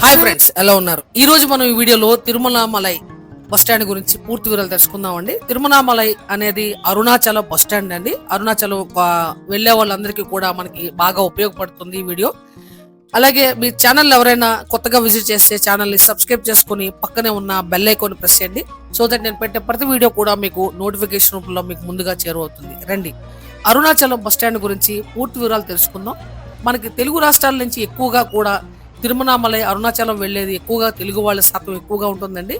Hi friends, ఎలా ఉన్నారు? ఈ రోజు మనం ఈ వీడియోలో తిరుమలామలై బస్ స్టాండ్ గురించి పూర్తి వివరాలు తెలుసుకుందామండి. తిరుమలామలై అనేది అరుణాచలం బస్ స్టాండ్ అండి. అరుణాచలం వెళ్లే వాళ్ళందరికీ కూడా మనకి బాగా ఉపయోగపడుతుంది ఈ వీడియో. అలాగే మీ ఛానల్ ఎవరైనా కొత్తగా విజిట్ చేస్తే ఛానల్ ని సబ్స్క్రైబ్ చేసుకుని పక్కనే ఉన్న బెల్ ఐకాన్ ప్రెస్ చేయండి. సో దట్ నేను పెట్టే ప్రతి వీడియో కూడా మీకు నోటిఫికేషన్ రూపంలో మీకు ముందుగా చేరువవుతుంది. రండి, అరుణాచలం బస్ స్టాండ్ గురించి పూర్తి వివరాలు తెలుసుకుందాం. మనకి తెలుగు రాష్ట్రాల నుంచి ఎక్కువగా కూడా తిరుమలామలై అరుణాచలం వెళ్లేది ఎక్కువగా తెలుగు వాళ్ళ శాతం ఎక్కువగా ఉంటుందండి.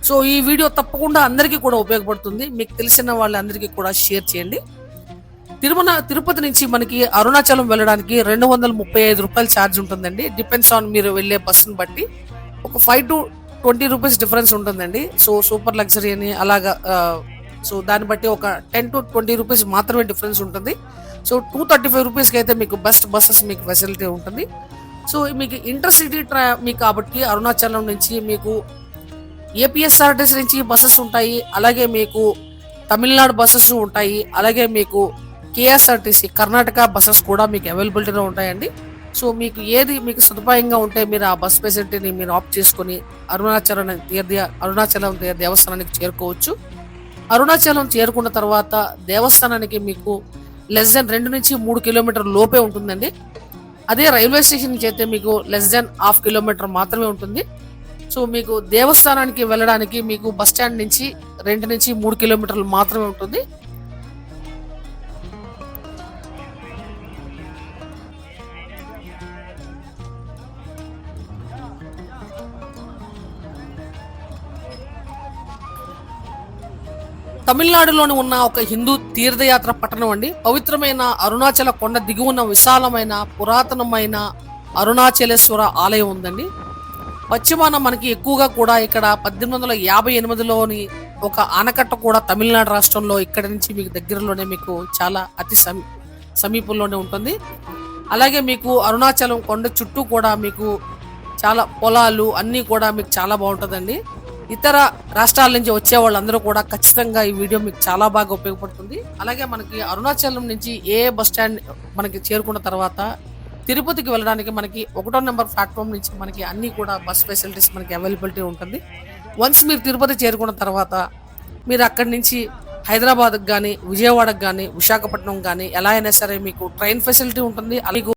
సో ఈ వీడియో తప్పకుండా అందరికీ కూడా ఉపయోగపడుతుంది. మీకు తెలిసిన వాళ్ళందరికీ కూడా షేర్ చేయండి. తిరుపతి నుంచి మనకి అరుణాచలం వెళ్ళడానికి 235 రూపాయలు ఛార్జ్ ఉంటుందండి. డిపెండ్స్ ఆన్ మీరు వెళ్ళే బస్సును బట్టి ఒక 5 to 20 రూపీస్ డిఫరెన్స్ ఉంటుందండి. సో సూపర్ లగ్జరీ అని అలాగా సో దాన్ని బట్టి ఒక 10 to 20 రూపీస్ మాత్రమే డిఫరెన్స్ ఉంటుంది. సో 235 రూపీస్కి అయితే మీకు బెస్ట్ బస్సెస్ మీకు ఫెసిలిటీ ఉంటుంది. సో మీకు ఇంటర్సిటీ మీకు కాబట్టి అరుణాచలం నుంచి మీకు ఏపీఎస్ఆర్టీసీ నుంచి బస్సెస్ ఉంటాయి. అలాగే మీకు తమిళనాడు బస్సెస్ ఉంటాయి. అలాగే మీకు కేఎస్ఆర్టీసీ కర్ణాటక బస్సెస్ కూడా మీకు అవైలబిలిటీలో ఉంటాయండి. సో మీకు ఏది మీకు సదుపాయంగా ఉంటే మీరు ఆ బస్ ఫెసిలిటీని మీరు ఆప్ట్ చేసుకుని అరుణాచలం దేవస్థానానికి చేరుకోవచ్చు. అరుణాచలం చేరుకున్న తర్వాత దేవస్థానానికి మీకు లెస్ దెన్ 2 నుంచి 3 కిలోమీటర్ లోపే ఉంటుందండి. అదే రైల్వే స్టేషన్ నుంచి అయితే మీకు లెస్ దెన్ ½ కిలోమీటర్ మాత్రమే ఉంటుంది. సో మీకు దేవస్థానానికి వెళ్ళడానికి మీకు బస్ స్టాండ్ నుంచి 2 నుంచి 3 కిలోమీటర్లు మాత్రమే ఉంటుంది. తమిళనాడులోని ఉన్న ఒక హిందూ తీర్థయాత్ర పట్టణం అండి. పవిత్రమైన అరుణాచల కొండ దిగువన విశాలమైన పురాతనమైన అరుణాచలేశ్వర ఆలయం ఉందండి. పశ్చిమాన మనకి ఎక్కువగా కూడా ఇక్కడ 1858లోని ఒక ఆనకట్ట కూడా తమిళనాడు రాష్ట్రంలో ఇక్కడి నుంచి మీకు దగ్గరలోనే మీకు చాలా అతి సమీపంలోనే ఉంటుంది. అలాగే మీకు అరుణాచలం కొండ చుట్టూ కూడా మీకు చాలా పొలాలు అన్నీ కూడా మీకు చాలా బాగుంటుందండి. ఇతర రాష్ట్రాల నుంచి వచ్చే వాళ్ళందరూ కూడా ఖచ్చితంగా ఈ వీడియో మీకు చాలా బాగా ఉపయోగపడుతుంది. అలాగే మనకి అరుణాచలం నుంచి ఏ బస్ స్టాండ్ మనకి చేరుకున్న తర్వాత తిరుపతికి వెళ్ళడానికి మనకి 1వ నెంబర్ ప్లాట్ఫామ్ నుంచి మనకి అన్ని కూడా బస్ ఫెసిలిటీస్ మనకి అవైలబిలిటీ ఉంటుంది. వన్స్ మీరు తిరుపతి చేరుకున్న తర్వాత మీరు అక్కడి నుంచి హైదరాబాద్కి కానీ విజయవాడకు కానీ విశాఖపట్నం కానీ ఎలా అయినా సరే మీకు ట్రైన్ ఫెసిలిటీ ఉంటుంది. అలాగే